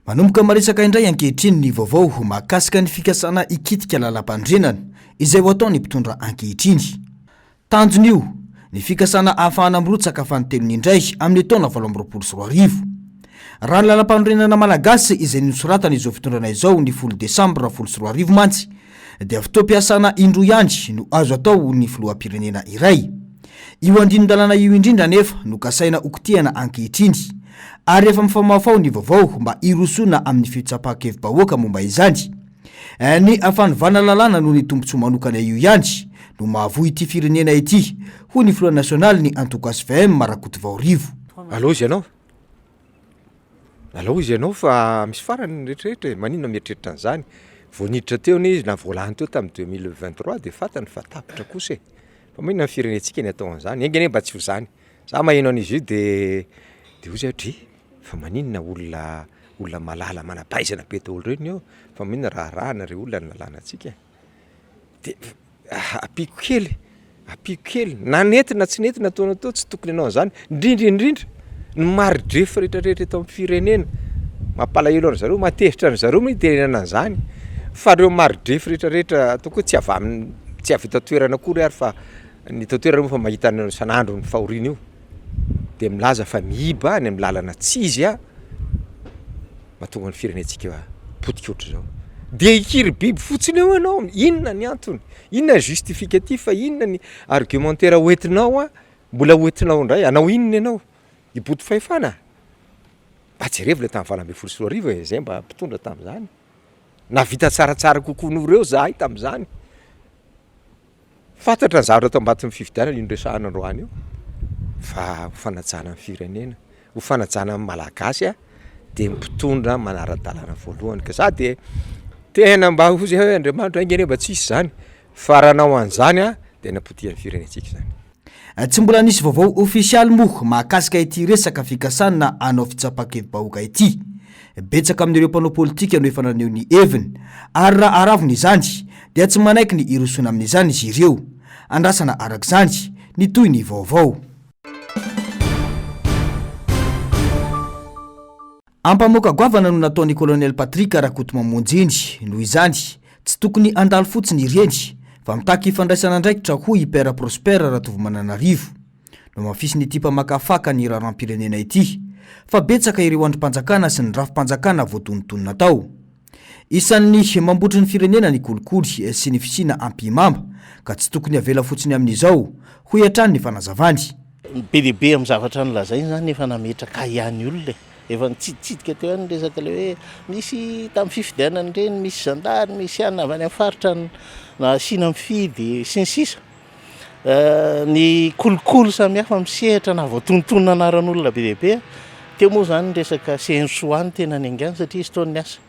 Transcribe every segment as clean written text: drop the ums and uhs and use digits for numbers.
Manomboka maresaka indray ankehitriny ny vaovao mahakasika ny fikasana ikitika lalam-pandrenana izay ho ataony mpitondra ankehitriny. Tanjon'io ny fikasana ahafahana mirotsaka fantelony indray amin'ny taona 2024. Raha ny lalam-pandrenana malagasy izay nosoratana izao fitondrana izao ny 10 Desambra 2024 mantsy dia fotoam-piasana indroa ihany no azo atao ny filoham-pirenena iray. Io andinin-dalana io indrindra nefa no kasaina hokitiana ankehitriny. Ary efa mifamafao ny vaovao mba irosona amin'ny fitsapakevim-bahoaka momba izany. Ny afanivana lalàna no ny tombontsoa manokana io ihany no mahavoy ity firenena ity, hoy ny filoha nasionaly ny Antokas VM Marakoto Vaorivo. Allo izy ianao fa misy farany rehetrarehetra maninona mieritreritra an'izany. Voaniditra teo izy na volany teo tamin'ny 2023 dia fatany fa tapitra kosa. Fa maninona firenentsika ny atao an'izany? Engene mba tsy ho zany. Za maheno an'izy io dia ozy atry fa maninona olona malala manapaizana be tao reny io fa maninona raharahana re olona nalana antsika. Dia apiko kely na nentina tsy nentina ataona tao tsy tokony ianao an'izany indrindra ny maridrefo rehetrarehetra eto amin'ny firenena mampalahelo an'zareo matehitra an'zareo moa itenenana an'izany fa reo maridrefo rehetrarehetra toko tsy avy tatoerana akory ary fa ny tatoerana moa fa mahita ny sanandro ny fahoriana io dia milaza fa miiba any amin'ny lalana tsy izy mahatonga ny firenentsika potika oatra zao. Dia ikiry biby fotsiny eo ianao, inona ny antony, inona ny justificatif, inona ny argumentaire hoentinao mbola hoentinao indray, anao inona ianao iboto fahefana. Mba jerevy le tamin'ny 2024 izay mba mpitondra tamin'izany. Navita tsaratsara kokoa noho ireo zahay tamin'izany. Fantatra ny zavatra tao ambatin'ny fifidianana io resahana androany io. Fa ho fanajana amin'ny firenena, ho fanajana amin'ny malagasy dia mpitondra manara-dalàna voalohany. Ka za dia tena mba hozy hoe Andriamanitra engene mba tsisy zany. Fa raha anao an'izany dia napotian'ny firenentsika zany. Tsy mbola nisy vaovao ofisialy moa mahakasika ity resaka fikasana anao fitsapakevim-bahoaka ity. Betsaka amin'ireo mpanao politika no efa naneho ny heviny ary raha araviny izany dia tsy manaiky ny irosona amin'izany izy ireo. Andrasana arak'izany ny toy ny vaovao. Ampamoaka goavana no nataon'ny Colonel Patrick Rakoto Mamonjiny noho izany tsy tokony andalo fotsiny ireny fa mitaky ifandraisana andraikitra hoy Père Prospère Ratovomananarivo no mafisy ny tipa makafaka ny raharam-pirenena ity fa betsaka ireo andrim-panjakana sy ny rafim-panjakana voatonontonona tao. Isan'ny mambotry ny firenena ny kolikoly sy ny fisina ampimamba ka tsy tokony avela fotsiny amin'izao hoy hatrany ny fanazavany. Bebe amin'ny zavatra nolazainy zany efa nametraka ihany olona efa nitsiditsidika teo any resaka le hoe misy tamin'ny fifidianana ireny misy zandary misy anina avy any amin'ny faritra na sina mifidy sy ny sisa. Ny kolikoly samihafa misehatra na voatonontonona anaran'olona bebe teo moa zany resaka sensoany tena ny angany satria izy taony asa.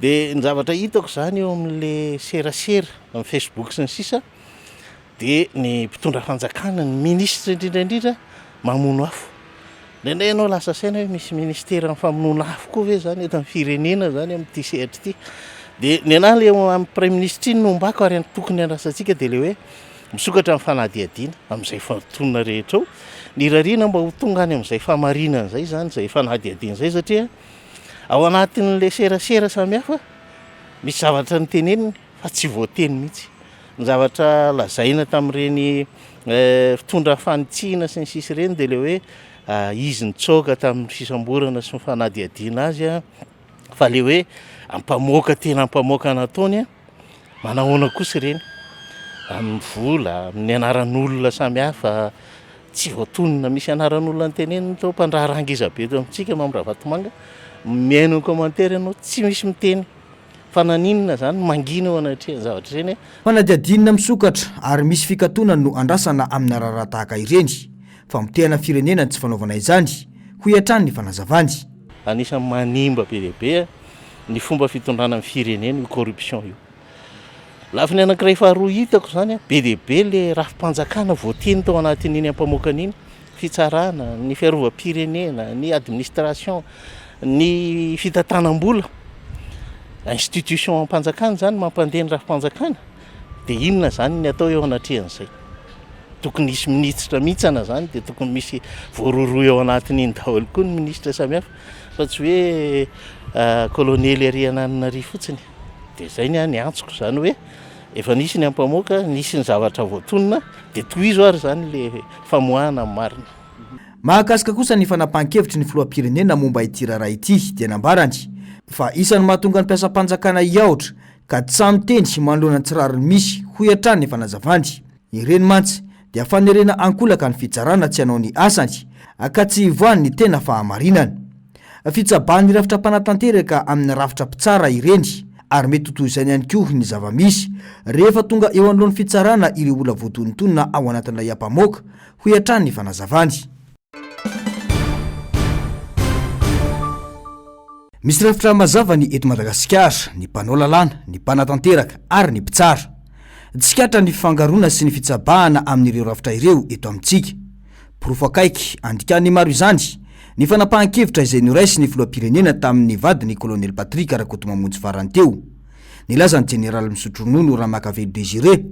Dia ny zavatra hitako zany eo amin'le serasera amin'ny Facebook sy ny sisa dia ny mpitondra fanjakana ny ministra indrindraindrindra mamono afo. Nendray ianao lasa saina hoe misy ministera amin'ny famonoana afo koa ve zany eto amin'ny firenena zany amin'ity sehatra ity. Dia ny anahy le amin'ny Prime Ministre iny no mbako ary tokony andrasantsika dia le hoe misokatra amin'ny fanadihadiana amin'izay fatonona rehetra ao. Ny rariana mba ho tonga any amin'izay famarinana izay zany izay fanadihadiana izay satria ao anatin'le serasera samihafa misy zavatra nyteneniny fa tsy voateny mihitsy. Ny zavatra lazaina tamin'ireny fitondra fanitsihana sy ny sisa ireny dia le hoe izy nitsoaka tamin'ny fisamborana sy ny fanadihadiana azy fa le hoe ampamoaka tena ampamoaka nataony manahoana kosa ireny amin'ny vola amin'ny anaran'olona samihafa tsy voatonona misy anaran'olona nyteneniny tao mpandraharanga izabe teo amintsika Mambravatomanga miaino commentaire ianao tsy misy miteny fa naninona zany mangina ao anatrehany zavatra ireny. Fanadihadiana misokatra ary misy fikatona no andrasana amin'ny raharaha tahaka ireny fa mitehana firenena tsy fanaovana izany hoy hatrany ny fanazavany. Anisan'ny manimba be lehibe ny fomba fitondrana amin'ny firenena io corruption io. Lafiny anankiray faharoa hitako zany be lehibe le rafim-panjakana voateny tao anatin'iny ampamoakan'iny fitsarana ny fiarovam-pirenena ny administration ny fitantanam-bola institution am-panjakana zany mampandeha ny rafim-panjakana dia inona zany ny atao eo anatrehan'izay. Tokony misy ministra mihitsana zany dia tokony misy voaroroa eo anatin'iny daholo koa ny ministra samihafa fa tsy hoe kolonely ariananary fotsiny de zay ny antsoko zany hoe efa nisy ny ampamoaka nisy ny zavatra voatonona de toizo ary zany le famoahana marina. Mahakasika kosa ny fanapahan-kevitry ny filoham-pirenena momba ity raharaha ity dia nambarany fa isan'ny mahatonga ny mpiasam-panjakana hiaotra ka tsy samy teny manoloana ny tsirariny misy ho hatrany ny fanazavany. Ireny mantsy dia fanerena ankolaka ny fitsarana tsy hanao ny asany ka tsy hivoany ny tena fahamarinana. Fitsabany rafitra mpanatanteraka amin'ny rafitra mpitsara ireny ary mety totoizany ihany koa ny zavamisy rehefa tonga eo anoloan'ny fitsarana ireo olona voatonontonona ao anatin'ilay ampamoaka ho hatrany ny fanazavany. Misy rafitra mazava ny eto Madagasikara, ny mpanao lalàna, ny mpanatanteraka ary ny mpitsara. Tsikatra ny fifangaroana sy ny fitsabahana amin'ireo rafitra ireo eto amintsika. Porofo akaiky andikany maro izany ny fanapahan-kevitra izay noraisy ny filoham-pirenena tamin'ny vadiny kolonely Patrick Rakotomamonjy farany teo. Nilaza ny Jeneraly Misotro Ronono Ramakavelo Désiré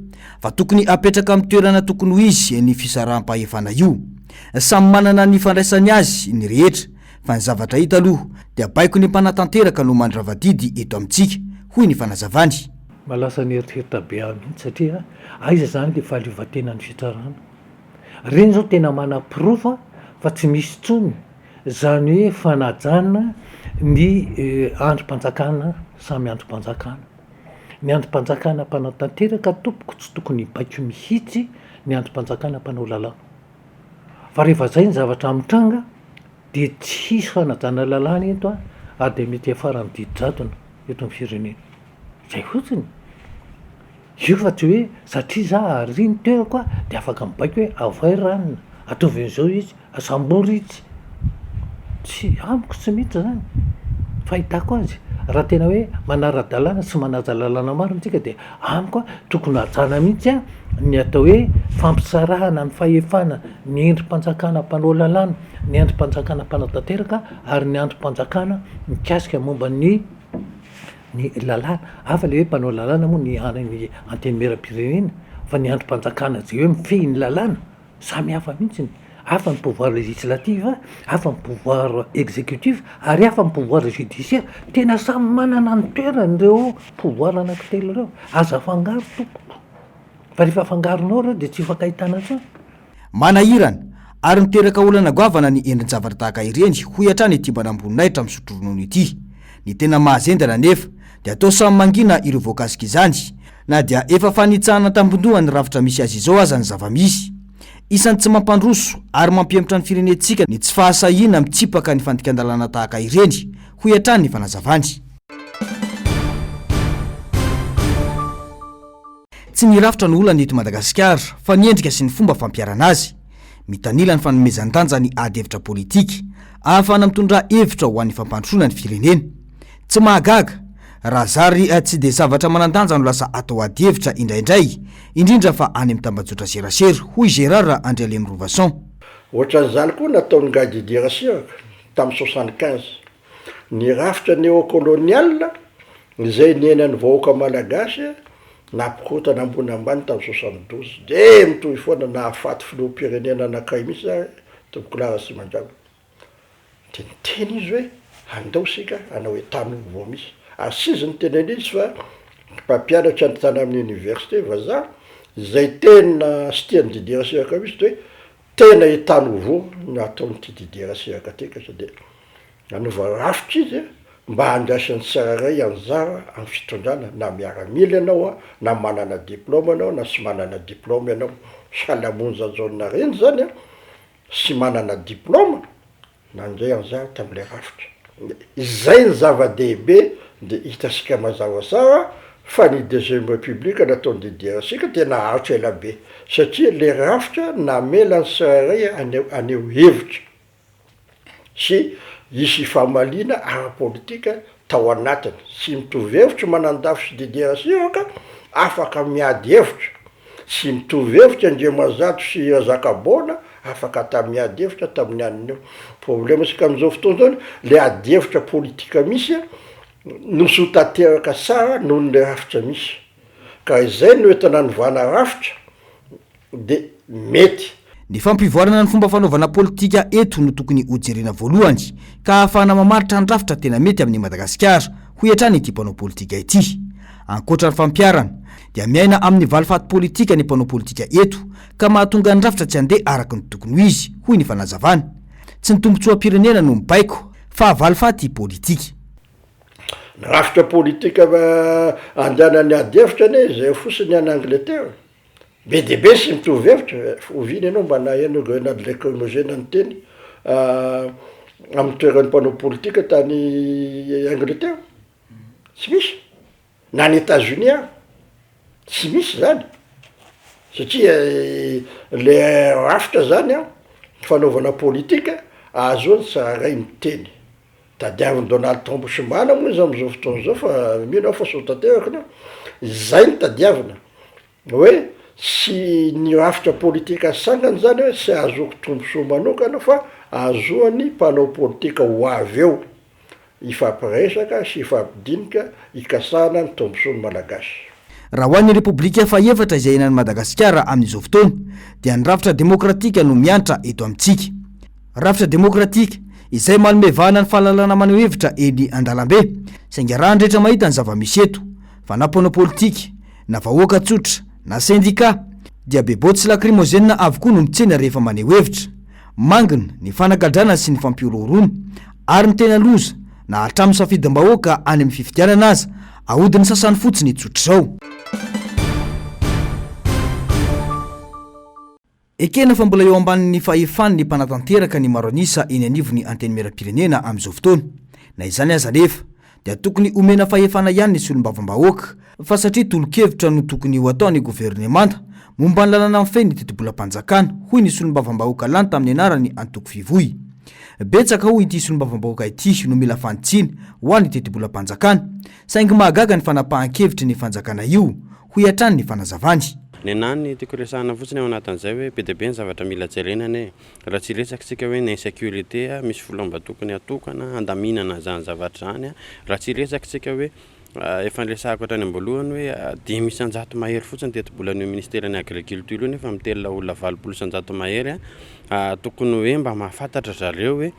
fa tokony apetraka amin'ny toerana tokony ho izy ny fisarahm-pahefana io. Samy manana ny fandraisany azy ny rehetra fa ny zavatra hita aloha dia baiko ny mpanatanteraka no mandravadidy eto amintsika hoy ny fanazavany. Malasa ny eritreritra be mihitsy satria aiza zany le fahaleovantenan'ny fitsarana. Reny zao tena mana-pirofa fa tsy misy tsony zany hoe fanajana ny androm-panjakana samy androm-panjakana. Ny androm-panjakana mpanatanteraka tompoko tsy tokony baiko mihitsy ny androm-panjakana mpanao lalàna. Fa rehefa zay ny zavatra mitranga de tsy hisy fanajana lalàna eto ary de mety afara ny didi-jadona eto amin'ny firenena. Zay fotsiny. Io fa tsy hoe satria za ary ny toerako de afaka mibaiko hoe avay ranona ataovin'izao izy asambory izy. Tsy amiko tsy mety zany. Fahitako azy raha tena hoe manara-dalàna sy manaja lalàna maro antsika de amiko tokony hajana mihitsy ny atao hoe fampisarahana ny fahefana ny endrim-panjakana mpanao lalàna, ny androm-panjakana mpanatanteraka ary ny androm-panjakana mikasika momba ny lalàna. Hafa le hoe mpanao lalàna moa ny anteny meram-pirenena fa ny androm-panjakana zay hoe mifehy ny lalàna samy hafa mihitsy. Hafa ny pouvoir législatif, hafa ny pouvoir exécutif ary hafa ny pouvoir judiciaire. Tena samy manana ny toerany reo pouvoir anankitelo reo. Aza afangaro tompoko fa rehefa afangaronao reo de tsy hifankahitana tsony. Manahirana ary miteraka olana goavana ny endrin-javatra tahaka ireny hoy hatrany ity mbanamboninaitra Misotro Ronono ity. Ny tena mahazendana nefa dia atao samy mangina ireo voakasika izany na dia efa fanitsahana tambondohany rafitra misy azy izao aza ny zavamisy. Isan'ny tsy mampandroso ary mampiempotra ny firenentsika ny tsy fahasahiana mitsipaka ny fandikan-dalàna tahaka ireny hoy hatrany ny fanazavany. Tsy ny rafitra no olana eto Madagasikara fa ny endrika sy ny fomba fampiarana azy. Mitanila ny fanomezan-danja ny ady hevitra politika ahafahana mitondra hevitra ho an'ny fampandrosoana ny firenena. Tsy mahagaga raha zary tsy de zavatra manan-danja no lasa atao ady hevitra indraindray indrindra fa any amin'ny tambajotra serasera hoy Gérard Andrialem Rovason. Ohatran'izany koa nataony Ngadi Dirasiraka tamin'ny 75 ny rafitra néocolonial izay nenan'ny vahoaka malagasy napikotana ambony ambany tamin'ny 72 de mitohy foana nahafaty filoham-pirenena anankiray mihitsy zany tompoko Lara Simanjava. De niteny izy hoe andao sika anao hoe tany vo misy. Asizy ny teneny izy fa mpampianatra ny tany amin'ny université vazaha izay tena sy tiany Didier Rasiraka misy hoe tena hitany vo nataonyty Didier Rasiraka teka de nanova rafitra izy mba handraisan'ny tsiraray anjara amin'ny fitondrana na miaramila ianao na manana diplôme ianao na sy manana diplôme ianao. Salamonja Jaune reny zany sy manana diplôme nandray anjara tamin'ilay rafitra. Izay ny zava-dehibe de hitasika mazava tsara fa ny deuxième république nataony Didier Rasiraka tena haritra ela be satria le rafitra namela ny tsiraray aneo hevitra sy isy famalina ara-politika tao anatiny sy mitovy hevitra manandafy Didier Rasiraka afaka miady hevitra sy mitovy hevitra Andriamazato sy Razakabona afaka miady hevitra tamin'ny anio. Problème sika amin'izao fotoana zao le ady hevitra politika misy nosotateraka tsara noho ny rafitra misy ka izay no entina nivana rafitra de mety. ny fampivoarana ny fomba fanaovana politika eto no tokony hojerena voalohany ka ahafahana mamaritra ny rafitra tena mety amin'ny Madagasikara ho hiatrany ity mpanao politika ity. Ankoatra ny fampiarana dia miaina amin'ny valifaty politika ny mpanao politika eto ka mahatonga ny rafitra tsy handeha araka ny tokony ho izy hoy ny fanazavana. Tsy ny tombotsoam-pirenena no mibaiko fa valifaty politika. Ny rafitra politika andehanany ady hevitra ane zay fosiny any Angleterre. Be de be sy mitovy hevitra oviny ianao mba nahaino goena de l'écologie ny teny amin'ny toeran'ny mpanao politika tany Angleterre. Tsy misy. Na ny États-Unis any. Tsy misy zany. Satria le rafitra zany fanaovana politika azoany tsaray miteny. Tadiaviny Donald Trump sy mana moa izy amin'izao fotoana zao fa mino fa sotateraka nao. Zay ny tadiavina. Hoe sy ny rafitra politika sangany zany hoe sy azoako tombosoa manokana fa azoany mpanao politika ho avy eo ifampiresaka sy ifampidinika ikasana ny tombosoa malagasy. Raha ho an'ny Repoblika faefatra izay enan'ny Madagasikara amin'izao fotoana dia ny rafitra demokratika no miantra eto amintsika. Rafitra demokratika izay manome vahana ny fahalalana maneho hevitra eny an-dalambe sainga raha andrehetra mahita ny zava-misy eto fa na mpanao politika na vahoaka tsotra na sendika dia bebotsy lacrymogène avokoa no mitsena rehefa maneho hevitra. Mangina ny fanagadrana sy ny fampiororona ary ny tena loza na hatramin'ny safidim-bahoaka any amin'ny fifidianana aza ahodiny sasany fotsiny tsotra zao. Ekena fa mbola eo ambanin'ny fahefan'ny mpanatanteraka ny maro anisa eny anivony anteny meram-pirenena amin'izao fotoana. Na izany aza nefa dia tokony omena fahefana ihany ny solombavambahoaka fa satria tolo-kevitra no tokony ho ataony gouvernemanta momba ny lalana amin'ny feny tetibolam-panjakana hoy ny solombavambahoaka lany tamin'ny anarany Antoko Fivoy. Betsaka hoy ity solombavambahoaka ity no mila fanitsiny ho an'ny tetibolam-panjakana saingy mahagaga ny fanapahan-kevitry ny fanjakana io ho hiatrany ny fanazavany. Ny anany tiako resahana fotsiny ao anatin'izay hoe be dia be ny zavatra mila jerenana raha tsy resakitsika hoe ny insécurité misy folomba tokony atokana andaminana zany zavatra zany raha tsy resakitsika hoe efa nresahako hatrany am-boalohany hoe 10,000 mahery fotsiny tetibolan'io ministeran'ny agriculture io nefa mitelona olona 20,000 mahery tokony hoe mba mahafantatra zareo hoe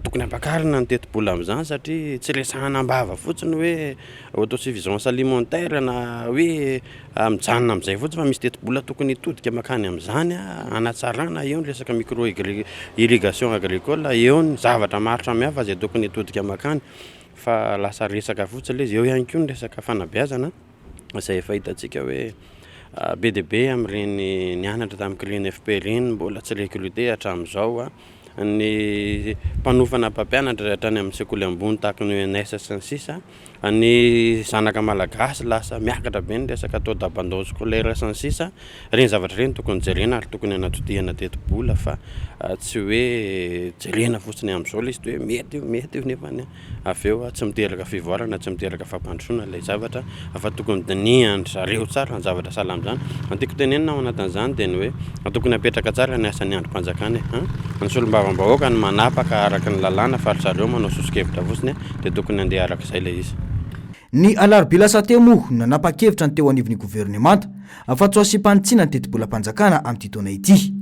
tokony ampakarina ny tetibola amin'izany satria tsy resahana ambava fotsiny hoe autosuffisance alimentaire na hoe mijanona amin'izay fotsiny fa misy tetibola tokony hitodika makany amin'izany anatsarana eo ny resaka micro irrigation agricole eo ny zavatra maro samihafa zay tokony hitodika makany fa lasa resaka fotsiny le izy eo ihany koa ny resaka fanabeazana izay efa hitantsika hoe be dia be amin'ireny nianatra tamin'ny CNFP ireny mbola tsy recruté hatramin'izao ny mpanofana mpampianatra hatrany amin'ny sekoly ambony tahaka ny UNS sy ny sisa ny zanaka malagasy lasa miakatra be ny resaka taux d'abandon scolaire sy ny sisa reny zavatra reny tokony jerena ary tokony anatodihana tetibola fa tsy hoe jerena fotsiny amin'izao le izy hoe mety io nefa avy eo tsy miteraka fivoarana tsy miteraka fampandrosoana ilay zavatra fa tokony dinihany zareo tsara ny zavatra sahala amin'izany. Antiako tenenina ao anatin'izany dia ny hoe tokony apetraka tsara ny asan'ny androm-panjakana ny solombavambahoaka ny manapaka araka ny lalàna fa ry zareo manao sosikevitra fotsiny dia tokony andeha araka izay ilay izy. Ny alarobia lasa teo moa nanapa-kevitra ny teo anivon'ny gouvernemanta fa tsy hoasim-panitsiana ny tetibolam-panjakana amin'ity taona ity.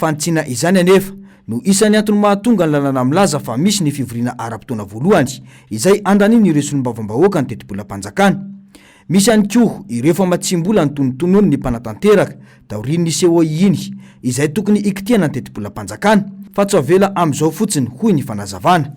Fanitsiana izany anefa no isan'ny antony mahatonga ny lalana milaza fa misy ny fivoriana ara-potoana voalohany izay andaniny ireo solombavambahoaka ny tetibolam-panjakana. Misy ihany koa ireo fa matsimbola ny tonotonony ny mpanatanteraka taorian'ny COI iny izay tokony ikitiana ny tetibolam-panjakana fa tsy avela amin'izao fotsiny hoy ny fanazavana.